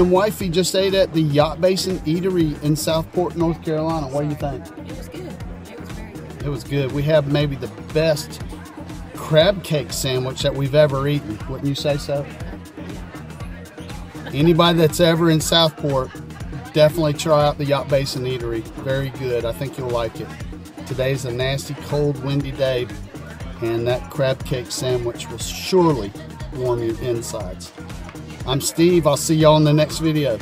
and wifey just ate at the Yacht Basin Eatery in Southport, North Carolina. What do you think? It was good. It was very good. It was good. We have maybe the best crab cake sandwich that we've ever eaten. Wouldn't you say so? Anybody that's ever in Southport, definitely try out the Yacht Basin Eatery. Very good. I think you'll like it. Today's a nasty, cold, windy day, and that crab cake sandwich will surely warm your insides. I'm Steve. I'll see y'all in the next video.